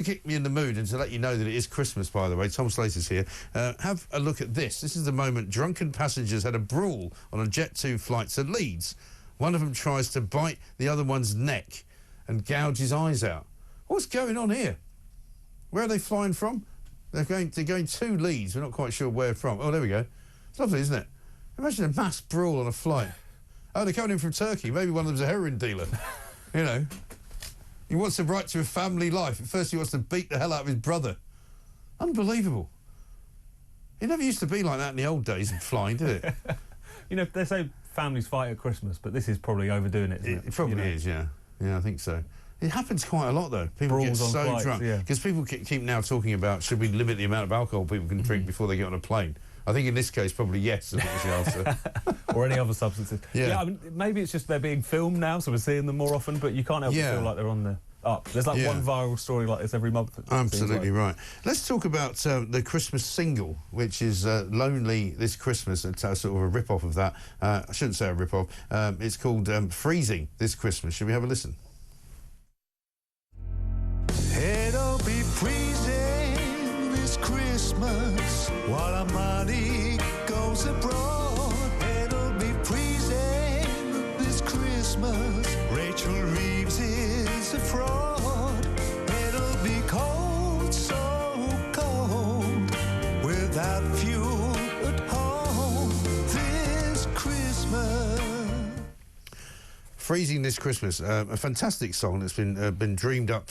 To keep me in the mood and to let you know that it is Christmas, by the way, Tom Slater's here. Have a look at this. This is the moment drunken passengers had a brawl on a Jet2 flight to Leeds. One of them tries to bite the other one's neck and gouge his eyes out. What's going on here? Where are they flying from? They're going to Leeds. We're not quite sure where from. Oh, there we go. It's lovely, isn't it? Imagine a mass brawl on a flight. Oh, they're coming in from Turkey. Maybe one of them's a heroin dealer. You know. He wants the right to a family life. At first he wants to beat the hell out of his brother. Unbelievable. It never used to be like that in the old days of flying, did it? You know, they say families fight at Christmas, but this is probably overdoing it, isn't it? It probably is, yeah. Yeah, I think so. It happens quite a lot, though. People Brawls get so flights, drunk. yeah. Because people keep now talking about, should we limit the amount of alcohol people can drink before they get on a plane? I think in this case, probably yes, I think is the answer. Or any other substances. Yeah. I mean, maybe it's just they're being filmed now, so we're seeing them more often, but you can't help but feel like they're on the up. There's like one viral story like this every month. Absolutely right. Let's talk about the Christmas single, which is Lonely This Christmas. It's sort of a rip-off of that. I shouldn't say a rip-off. It's called Freezing This Christmas. Should we have a listen? It'll be freezing this Christmas while our money goes abroad. It'll be freezing this Christmas. Rachel Reeves is a fraud. It'll be cold, so cold, without fuel at home this Christmas. Freezing This Christmas, a fantastic song that's been dreamed up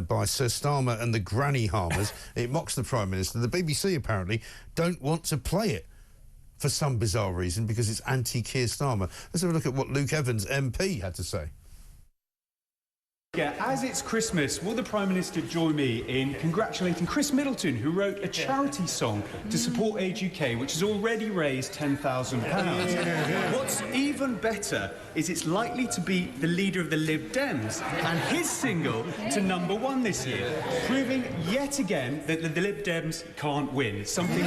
by Sir Starmer and the Granny Harmers. It mocks the Prime Minister. The BBC apparently don't want to play it for some bizarre reason because it's anti-Keir Starmer. Let's have a look at what Luke Evans, MP, had to say. Yeah, as it's Christmas, will the Prime Minister join me in congratulating Chris Middleton, who wrote a charity song to support Age UK, which has already raised £10,000. What's even better is it's likely to beat the leader of the Lib Dems and his single to #1 this year, proving yet again that the Lib Dems can't win. Something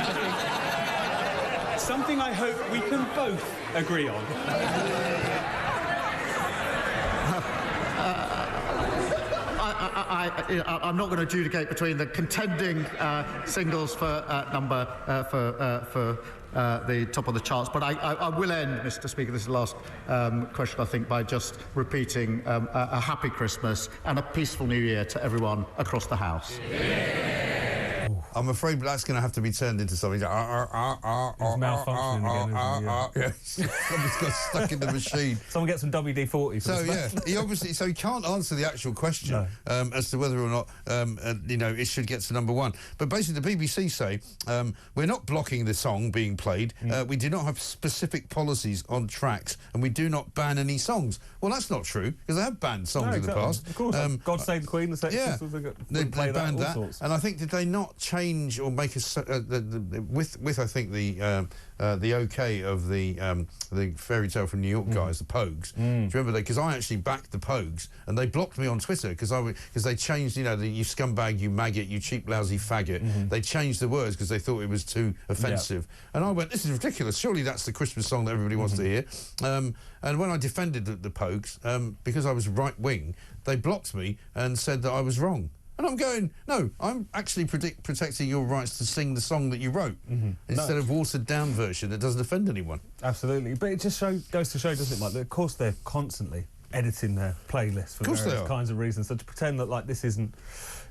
I hope we can both agree on. I'm not going to adjudicate between the contending singles for the top of the charts, but I will end, Mr. Speaker, this is the last question, I think, by just repeating a happy Christmas and a peaceful New Year to everyone across the House. I'm afraid that's going to have to be turned into something. It's malfunctioning again, isn't it? Somebody's got stuck in the machine. Someone get some WD-40. So yeah, he can't answer the actual question as to whether or not you know, it should get to #1. But basically, the BBC say we're not blocking the song being played. We do not have specific policies on tracks, and we do not ban any songs. Well, that's not true because they have banned songs in the past. Of course, God Save the Queen, the Sex Pistols, they banned that. And I think did they not change or make a with I think the OK of the Fairy Tale from New York guys, the Pogues. Do you remember that? Because I actually backed the Pogues, and they blocked me on Twitter because they changed, you know, you scumbag, you maggot, you cheap lousy faggot. They changed the words because they thought it was too offensive. And I went, this is ridiculous. Surely that's the Christmas song that everybody wants to hear. And when I defended the Pogues, because I was right wing, they blocked me and said that I was wrong. And I'm going, no, I'm actually protecting your rights to sing the song that you wrote instead of watered-down version that doesn't offend anyone. Absolutely. But it just goes to show, doesn't it, Mike, that of course they're constantly editing their playlists for various kinds of reasons. So to pretend that, like, this isn't,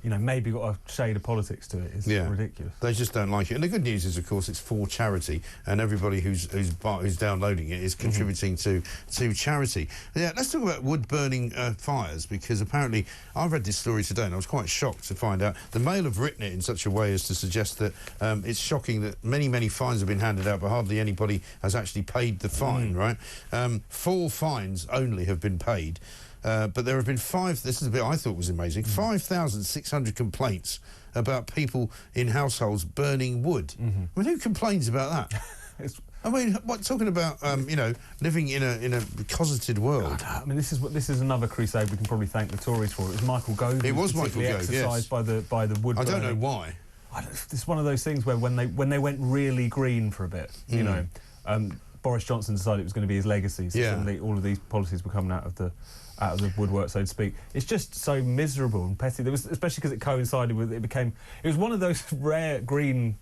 you know, maybe got a shade of politics to it is ridiculous. They just don't like it. And the good news is, of course, it's for charity, and everybody who's downloading it is contributing to charity. Yeah, let's talk about wood-burning fires, because apparently I read this story today and I was quite shocked to find out the Mail have written it in such a way as to suggest that it's shocking that many fines have been handed out, but hardly anybody has actually paid the fine, right? 4 fines only have been paid. But there have been this is the bit I thought was amazing, 5,600 complaints about people in households burning wood. I mean, who complains about that? I mean, talking about, you know, living in a cosseted world. God, I mean, this is another crusade we can probably thank the Tories for. It was Michael Gove. It was Michael Gove, exercised by the wood. I don't know why. It's one of those things where when they went really green for a bit, you know, Boris Johnson decided it was going to be his legacy. So suddenly all of these policies were coming out of the woodwork, so to speak. It's just so miserable and petty. There was, especially because it coincided with it was one of those rare green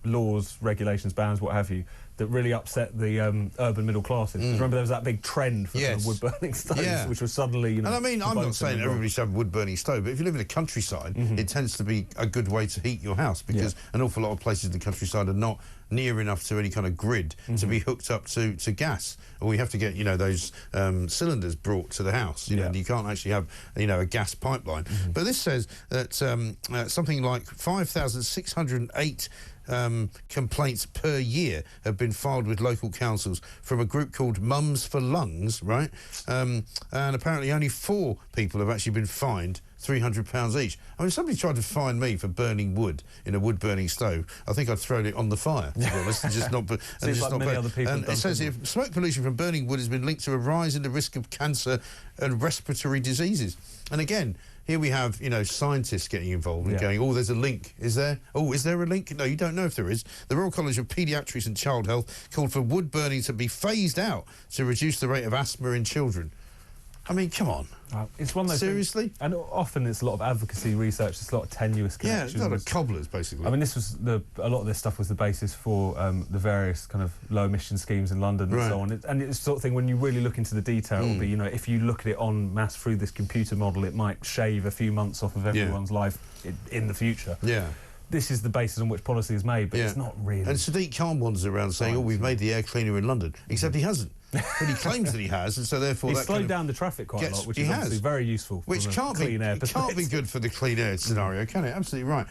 laws, regulations, bans, what have you, that really upset the urban middle classes. Remember, there was that big trend for kind of wood-burning stoves, which was suddenly, you know... And I mean, I'm not saying everybody should have a wood-burning stove, but if you live in the countryside, it tends to be a good way to heat your house, because an awful lot of places in the countryside are not near enough to any kind of grid to be hooked up to gas, or you have to get, you know, those cylinders brought to the house, you know, and you can't actually have, you know, a gas pipeline. But this says that something like 5,608 complaints per year have been filed with local councils from a group called Mums for Lungs, right? And apparently only 4 people have actually been fined £300 each. I mean, if somebody tried to fine me for burning wood in a wood-burning stove, I think I'd throw it on the fire, to be honest, and just not... And it says here, smoke pollution from burning wood has been linked to a rise in the risk of cancer and respiratory diseases. And again, here we have, you know, scientists getting involved and going, oh, there's a link. Is there? Oh, is there a link? No, you don't know if there is. The Royal College of Paediatrics and Child Health called for wood burning to be phased out to reduce the rate of asthma in children. I mean, come on. It's one of those seriously things, and often it's a lot of advocacy research. It's a lot of tenuous connections. Yeah, it's a lot of cobblers, basically. I mean, this was a lot of this stuff was the basis for the various kind of low emission schemes in London and so on. And it's the sort of thing, when you really look into the detail, it'll be, you know, if you look at it en masse through this computer model, it might shave a few months off of everyone's life in the future. Yeah. This is the basis on which policy is made, but it's not really. And Sadiq Khan wanders around saying, oh, we've made the air cleaner in London, except he hasn't. But he claims that he has, and so therefore he's slowed down the traffic quite a lot, which is obviously very useful. Which can't be good for the clean air scenario, can it? Absolutely right.